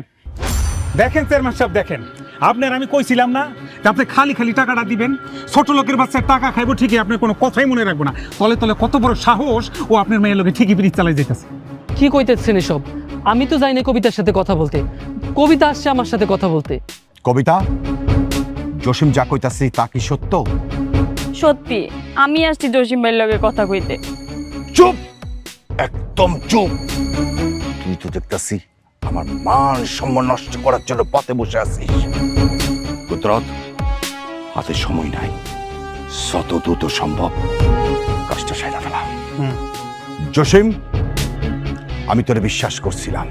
দেখেন চেয়ারম্যান সাহেব, দেখেন আপনার আমি কইছিলাম না যে আপনি খালি খালি টাকাটা দিবেন, ছোট লোকের বাচ্চার টাকা খাইবো ঠিকই, আপনার কোনো কথাই মনে রাখবো না। তলে তলে কত বড় সাহস, ও আপনার মেয়ের লোকে ঠিকই ব্রিজ চালাই যেতেছে। কি কইতেছেন এসব? আমি তো যাই না কবিতার সাথে কথা বলতে, কবিতা আসছে আমার সাথে কথা বলতে। কবিতা, জসিম যা কইতাছি তা কি সত্য? সত্যি, আমি আসছি জসিম ভাইয়ের লগে কথা কইতে। চুপ, একদম চুপ। তুই তো দেখতাছি আমার মান সম্মান নষ্ট করার জন্য পথে বসে আছিস। কুদরত, হাতে সময় নাই, যত দ্রুত সম্ভব কাজটা সাইরা ফেলা। জসিম, আমি তোরে বিশ্বাস করছিলাম,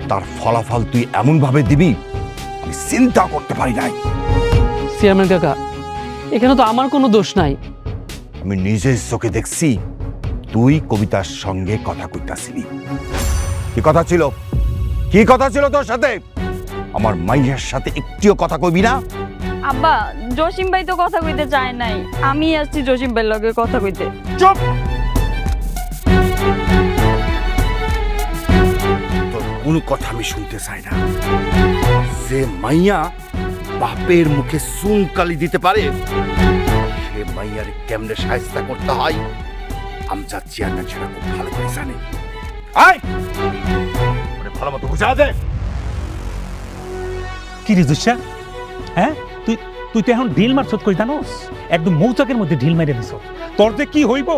তার ফলাফল তুই এমন ভাবে দিবি আমি চিন্তা করতে পারি নাই। চেয়ারম্যান কাকা, এখানে তো আমার কোনো দোষ নাই। আমি নিজের চোখে দেখছি তুই কবিতার সঙ্গে কথা কইতাছিলি। কি কথা ছিল? কি কথা ছিল তোর সাথে? আমার মাইয়ার সাথে একটিও কথা কইবি না? আব্বা, জসিম ভাই তো কথা কইতে চায় নাই, আমি আসছি জসিম ভাইয়ের লগে কথা কইতে। চুপ! তোর কোনো কথা আমি শুনতে চাই না। যে মাইয়া বাপের মুখে চুনকালি দিতে পারে, সে মাইয়ার কেমনে সাহায্য করতে হয় আমজাদ চেয়ারম্যান সেটা খুব ভালো করে জানে। আয়, ওরে ভালো মতো বুঝা দে। কি রে জুসা, হ্যাঁ তুই তুই তো এখন ঢিল মারছত কই জানোস? একদম মৌচাকের মধ্যে ঢিল মেরে দিছ। তোর যে কি হইব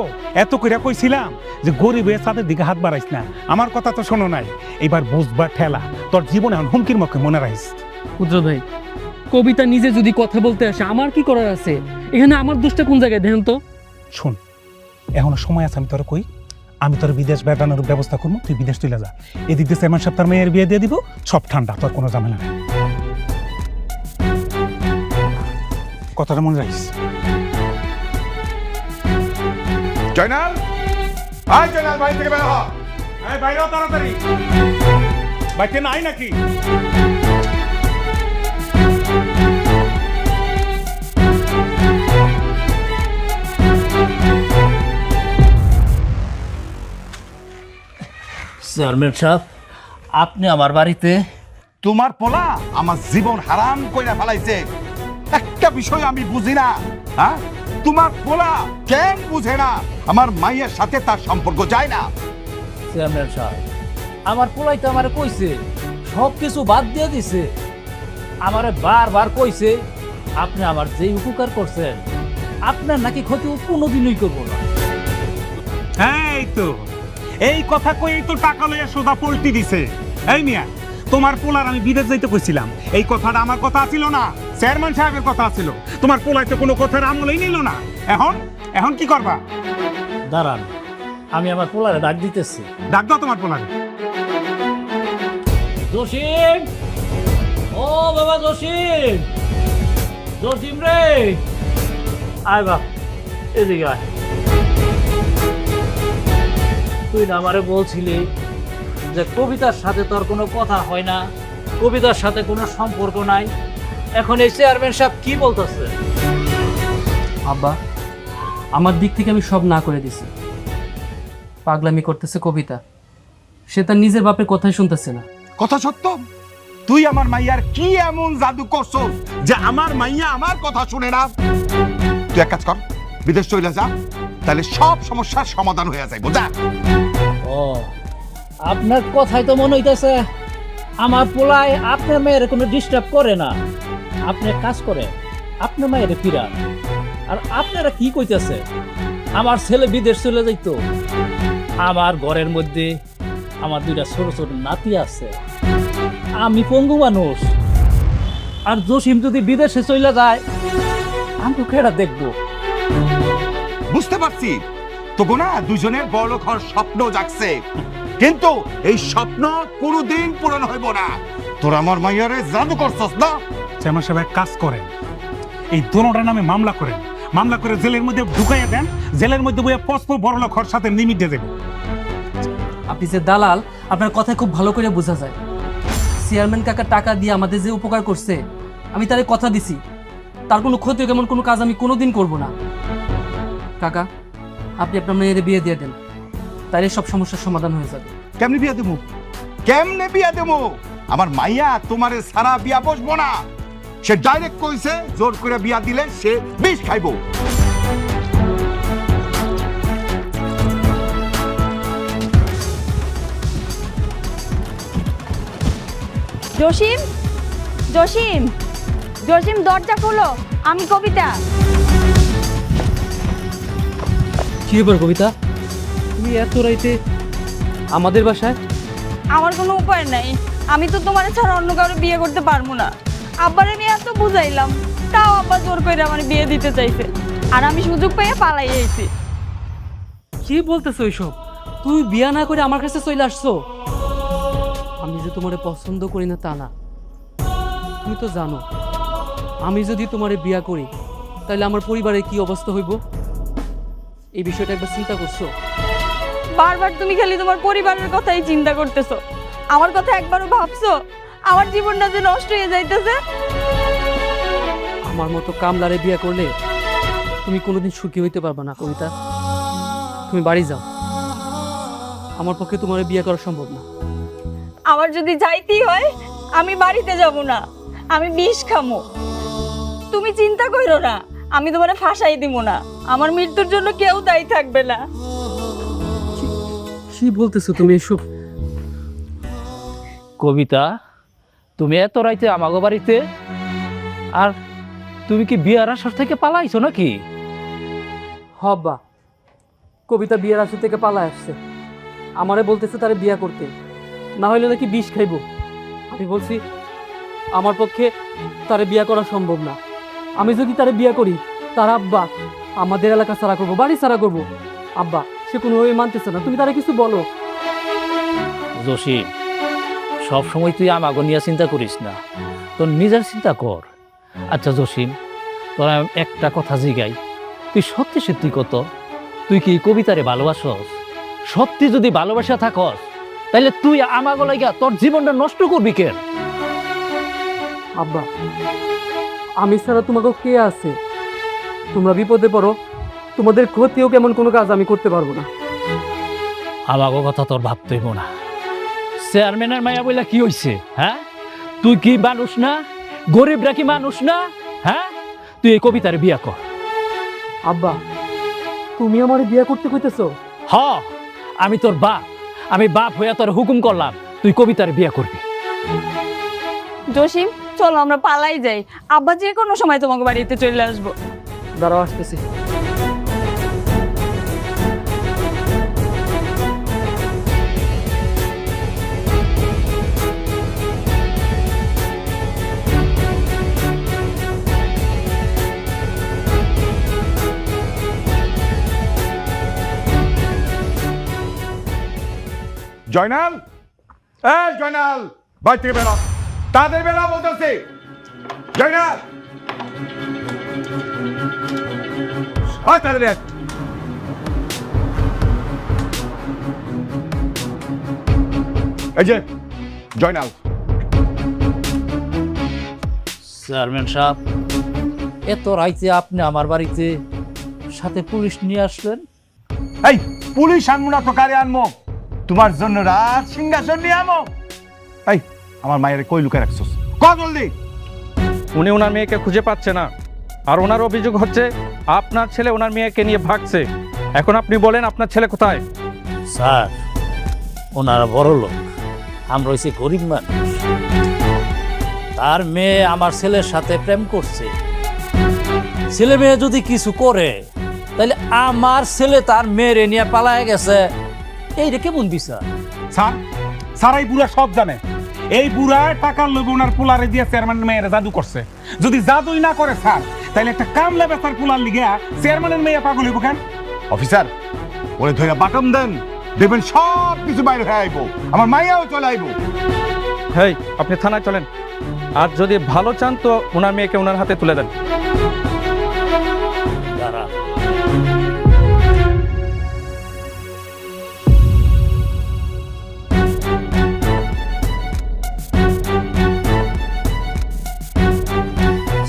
এত কইরা কইছিলাম যে গরিব হয়ে তাদের দিকে হাত বাড়াইস না। আমার কথা তো শোনো নাই, এবার বুঝবা ঠেলা। তোর জীবন এখন হুমকির মুখে, মনে রাখিস। কুদরত ভাই, কবিতা নিজে যদি কথা বলতে আসে আমার কি করার আছে? এখানে আমার দোষটা কোন জায়গায় দেখেন তো? শোন, এখনো সময় আছে, আমি তোর কই, আমি তোর বিদেশ বেড়ানোর ব্যবস্থা করবো, তুই বিদেশ চলে যা। এদিক দিয়ে চেয়ারম্যান সাহেব তার মেয়ের বিয়ে দিয়ে দিব, সব ঠান্ডা, তোর কোনো ঝামেলা নেই। কথাটা মনে রাখিস। জয়নাল, আয় জয়নাল, বাড়ি থেকে বের হ। এই বাইরে হ তাড়াতাড়ি। বাইতে নাই নাকি? চেয়ারম্যান সাহেব, আপনি আমার বাড়িতে? তোমার পোলা আমার জীবন হারাম কইরা ফেলাইছে। একটা বিষয় আমি বুঝি না, হ্যাঁ, তোমার পোলা কেন বুঝে না আমার মাইয়ের সাথে তার সম্পর্ক যায় না? চেয়ারম্যান সাহেব, আমার পোলাই তো আমারে কইছে সব কিছু বাদ দিয়ে দিছে। আমারে বারবার কইছে আপনি আমার যেই উপকার করছেন আপনার নাকি ক্ষতি ও কোনোদিনই করবো না। এই তো এই কথা কই তো টাকা লইয়া সোজা পল্টি দিছে। এই মিয়া, তোমার পোলার আমি বিদেশ যাইতে কইছিলাম, এই কথাটা আমার কথা ছিল না, চেয়ারম্যান সাহেবের কথা ছিল। তোমার পোলাই তো কোনো কথার আমলেই নিল না। এখন এখন কি করবা? দাঁড়ান, আমি আমার পোলারে ডাক দিতেছি। ডাক দাও তোমার পোলারে। জসিম, ও বাবা জসিম, জসিম রে, আয় বাপ, এদিকে আয়। তুই না আমারে বলছিলি যে কবিতার সাথে তোর কোনো কথা হয় না, কবিতার সাথে কোনো সম্পর্ক নাই। এখন এই চেয়ারম্যান সাহেব কি বলতেছে? আব্বা, আমার দিক থেকে আমি সব না করে দিছি। পাগলামি করতেছে কবিতা, সে তার নিজের বাপের কথাই শুনতেছে না। কথা সত্য। তুই আমার মাইয়ার কি এমন জাদু করছস যে আমার মাইয়া আমার কথা শুনে না? তুই এক কাজ কর, বিদেশ চলে যা, তাহলে সব সমস্যার সমাধান হয়ে যায়। বোঝা? ও, আপনার কথাই তো মনে হইতেছে আমার পোলায় আপনার মেয়ের কোনো ডিস্টার্ব করে না। আপনি কাজ করে আপনার মেয়ের ফিরান। আর আপনারা কি কইতেছে আমার ছেলে বিদেশ চলে যাইতো? আমার ঘরের মধ্যে আমার দুইটা ছোট ছোট নাতি আছে, আমি পঙ্গু মানুষ। আর জসিম যদি বিদেশে চলে যায় আমি তো কেডা দেখবো? বুঝতে পারছি তোকে না দুজনের বড় ঘর স্বপ্ন জাগছে, কিন্তু এই স্বপ্ন কোনোদিন পূরণ হইব না। তোর আমার মাইয়ারে জাদু করছস না? চেয়ারম্যান সাহেব এক কাজ করেন, এই দোনোটার নামে মামলা করেন, মামলা করে জেলের মধ্যে ঢুকাইয়া দেন, জেলের মধ্যে বইয়া পস্প বড় লোক ঘর সাথে নিমিট দিয়ে দেবো। আপনি যে দালাল, আপনার কথায় খুব ভালো করে বোঝা যায়। চেয়ারম্যান কাকা টাকা দিয়ে আমাদের যে উপকার করছে, আমি তারে কথা দিছি তার কোনো ক্ষতি কেমন কোনো কাজ আমি কোনোদিন করব না। কাকা, আপনি আপনার মেয়ের বিয়ে দিয়ে দেন, তাইলে সব সমস্যার সমাধান হয়ে যাবে। কেমনে বিয়া দেবো? কেমনে বিয়া দেবো? আমার মাইয়া তোমারে সারা বিয়া বসবো না। সে ডাইরেক্ট কইছে জোর করে বিয়া দিলে সে বিষ খাইবো। জসিম, জসিম, জসিম, দরজা খোলো, আমি কবিতা। কি ব্যাপার কবিতা, তুমি এত রাইতে আমাদের বাসায়? আমার কোনো উপায় নাই, আমি তো তোমার ছাড়া অন্য কারো বিয়ে করতে পারবো না। আব্বারে আমি এত বুঝাইলাম, তাও আব্বা জোর করে আমার বিয়ে দিতে চাইছে, আর আমি সুযোগ পেয়ে পালাই আইছি। কি বলতেছো এইসব? তুমি বিয়া না করে আমার কাছে চলে আসছো? আমি যে তোমারে পছন্দ করি না তা না, তুমি তো জানো আমি যদি তোমারে বিয়া করি তাহলে আমার পরিবারের কি অবস্থা হইব। এই বিষয়টা একবার চিন্তা করছো? বারবার তুমি খালি তোমার পরিবারের কথাই চিন্তা করতেছো, আমার কথা একবারও ভাবছো? আমার জীবনটা যে নষ্ট হয়ে যাইতেছে। আমার মতো কামলারে বিয়া করলে তুমি কোনোদিন সুখী হইতে পারবে না কবিতা। তুমি বাড়ি যাও, আমার পক্ষে তোমার বিয়ে করা সম্ভব না। আমার যদি যাইতেই হয় আমি বাড়িতে যাব না, আমি বিষ খামো। তুমি চিন্তা করো না, আমি তোমার ফাঁসাই দিব না, আমার মৃত্যুর জন্য কেউ দায়ী থাকবে না। কি বলতেছো তুমি এসব? কবিতা, তুমি এত রাইতে আমাগো বাড়িতে, আর তুমি কি বিয়ার আসার থেকে পালাইছো নাকি? হব্বা, কবিতা বিয়ের আসর থেকে পালায় আসছে, আমারে বলতেছে তারে বিয়া করতে, না হইলে নাকি বিষ খাইব। আমি বলছি আমার পক্ষে তারে বিয়া করা সম্ভব না। আমি যদি তারে বিয়া করি তার আব্বা আমাদের এলাকা ছাড়া করবো, বাড়ি ছাড়া করবো। আব্বা সে কোনোভাবে মানতেছে না, তুমি তারে কিছু বলো। জসিম, সব সময় তুই আমাগো নিয়ে চিন্তা করিস না, তোর নিজের চিন্তা কর। আচ্ছা জসিম, তোর একটা কথা জিগাই, তুই সত্যি সত্যি কত, তুই কি কবিতারে ভালোবাসস? সত্যি যদি ভালোবাসা থাকস তাহলে তুই আমাগো লাগা তোর জীবনটা নষ্ট করবি কেন? আব্বা, আমি ছাড়া তোমাকে কে আছে? তোমরা বিপদে পড়ো, তোমাদের ক্ষতিও কেমন কোনো কাজ আমি করতে পারবো না। আমাগো কথা তোর ভাবতেইব না। চেয়ারম্যানের মায়া বইলা কি হইছে? হ্যাঁ, তুই কি মানুষ না? গরিবরা কি মানুষ না? হ্যাঁ, তুই এই কবিতার বিয়া কর। আব্বা, তুমি আমার বিয়ে করতে কইতেছো? হ, আমি তোর বাপ, আমি বাপ হইয়া তোর হুকুম করলাম তুই কবিতার বিয়া করবি। জসিম, চলো আমরা পালাই যাই, আব্বা যে কোনো সময় তোমাকে বাড়িতে চলে আসবো। দাঁড়াও আসতেছি। জয়নাল, এই জয়নাল, বাড়ি থেকে বেরো, তাদের বেরো বলতেছি। জয়নাল, তাদের এই যে জয়নাল। চেয়ারম্যান সাহেব, এত রাইতে আপনি আমার বাড়িতে সাথে পুলিশ নিয়ে আসলেন? এই পুলিশ আনবো না তো কারে আনবো? তোমার জন্য রাজ সিংহাসন নিয়ে আমো। এই আমার মায়ের কই লুকায় রাখছস? ক জলদি। উনি ওনার মেয়েকে খুঁজে পাচ্ছে না, আর ওনার অভিযোগ হচ্ছে আপনার ছেলে ওনার মেয়েকে নিয়ে ভাগছে। এখন আপনি বলেন আপনার ছেলে কোথায়? স্যার, ওনারা বড় লোক, আমরা হয়েছি গরিব মানুষ। তার মেয়ে আমার ছেলের সাথে প্রেম করছে। ছেলে মেয়ে যদি কিছু করে তাহলে আমার ছেলে তার মেয়েরে নিয়ে পালায় গেছে, এইটা কেমন বিচার? স্যার, স্যার এই বুড়া সব জানে। এই বুড়া টাকার লোভে ওনার পোলারে দিয়ে চেয়ারম্যান মেয়ের জাদু করছে। যদি জাদুই না করে স্যার, তাহলে একটা কামলা বেচার পোলার লিগে চেয়ারম্যানের মেয়ে পাগল হইব কেন? অফিসার, ওরে ধরে বাটম দেন, দেখবেন সব কিছু বাইরে হয়ে আইব, আমার মাইয়াও চলে আইব। হেই, আপনি থানায় চলেন, আর যদি ভালো চান তো ওনার মেয়েকে ওনার হাতে তুলে দেন। দাঁড়া,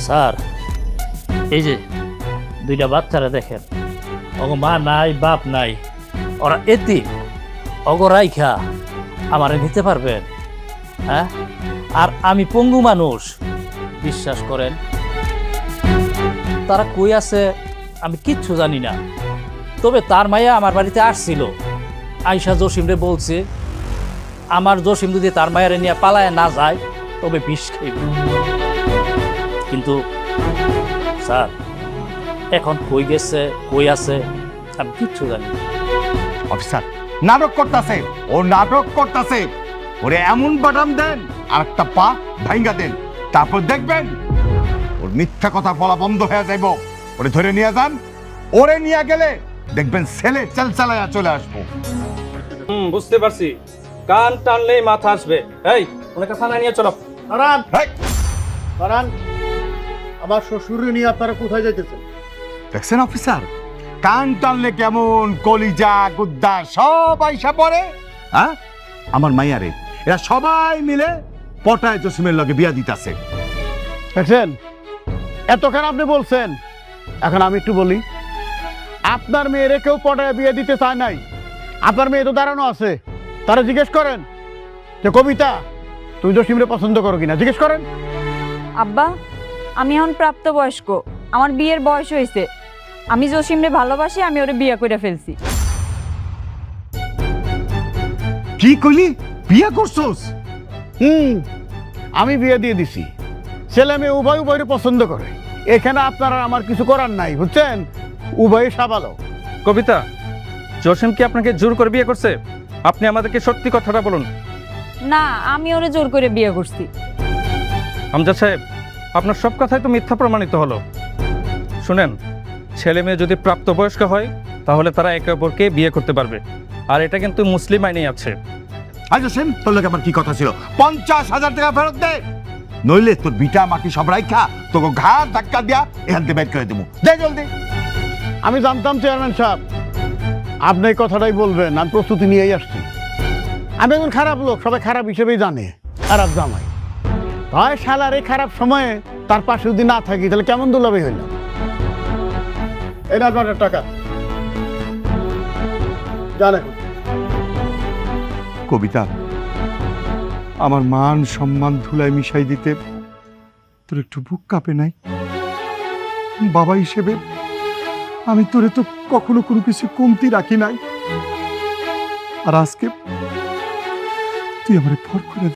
স্যার, এই যে দুইটা বাচ্চারা দেখেন, অগ মা নাই, বাপ নাই, ওরা এতিম। অগ রাইখা আমারে নিতে পারবেন? হ্যাঁ, আর আমি পঙ্গু মানুষ, বিশ্বাস করেন। তারা কই আছে আমি কিচ্ছু জানি না, তবে তার মাইয়া আমার বাড়িতে আসছিল। আয়শা জসিমরে বলছে আমার জসিম যদি তার মায়ের নিয়ে পালায় না যায় তবে বিষ খাইব। কিন্তু স্যার, এখন কই গেছে, কই আছে আমি কিচ্ছু জানি না। অফিসার নাটক করতেছে, ও নাটক করতেছে। ওরে এমন বাটাম দেন আর একটা পা ভাঙ্গা দেন, তারপর দেখবেন ওর মিথ্যা কথা বলা বন্ধ হয়ে যাইব। ওরে ধরে নিয়ে যান, ওরে নিয়ে গেলে দেখবেন ছেলে চালচালায়া চলে আসবো। বুঝতে পারছি, কান টানলেই মাথা আসবে। এই ওনাকে থানায় নিয়ে চলো। দাঁড়ান, হেই, দাঁড়ান, আমার শ্বশুরে নিয়ে আপনারা কোথায় যাইতেছেন? দেখছেন অফিসার, কান টানলে কেমন কলিজা গুদ্দা সব আইসা পড়ে। হ্যাঁ, আমার মাইয়ারে এরা সবাই মিলে পটায় জসিমের লগে বিয়া দিতাছে। দেখছেন, এতক্ষণ আপনি বলছেন, এখন আমি একটু বলি। আপনার মেয়েরে কেউ পটায় বিয়ে দিতে চায় নাই। আপনার মেয়ে তো দাঁড়ানো আছে, তারা জিজ্ঞেস করেন যে কবিতা তুমি জসিমরে পছন্দ করো কিনা, জিজ্ঞেস করেন। আব্বা, আমি এখন প্রাপ্তবয়স্ক, আমার বিয়ের বয়স হয়েছে। আমি জসিমরে ভালোবাসি, আমি ওরে বিয়ে করে ফেলছি। কি কইলি, বিয়া করছস? আমি বিয়ে দিয়ে দিছি। ছেলে মেয়ে উভয় উভয়ের পছন্দ করে। এখানে আপনার আর আমার কিছু করার নাই, বুঝছেন? উভয়ে সাবালো। কবিতা, জসিম কি আপনাকে জোর করে বিয়ে করছে? আপনি আমাদেরকে সত্যি কথাটা বলুন। না, আমি ওরে জোর করে বিয়ে করছি। আমজাদ সাহেব, আপনার সব কথাই তো মিথ্যা প্রমাণিত হলো। শুনেন, ছেলে মেয়ে যদি প্রাপ্তবয়স্ক হয় তাহলে তারা একে অপরকে বিয়ে করতে পারবে, আর এটা কিন্তু মুসলিম আইনেই আছে। আজ জসিম, তোর লগে আমার কি কথা ছিল? 50,000 টাকা ফেরত দে, নইলে তোর বিটা মাটি সব রাইখা তোকে ঘাড় ধাক্কা দিয়া এখান থেকে বের করে দেবো। দে জলদি। আমি জানতাম চেয়ারম্যান সাহেব আপনি এই কথাটাই বলবেন, আমি প্রস্তুতি নিয়েই আসছি। আমি একজন খারাপ লোক, সবাই খারাপ হিসেবেই জানে, খারাপ জামাই। তাই শালার এই খারাপ সময়ে তার পাশে যদি না থাকি তাহলে কেমন দুলাভাই হইলাম। এই না আপনার টাকা জানে। কবিতা, আমার মান সম্মান ধুলায় মিশাই দিতে তোর একটু বুক কাঁপে নাই? বাবা হিসেবে আমি তোরে তো কখনো কোনো কিছু কমতি রাখি নাই, আর আজকে তুই আমার ফর করে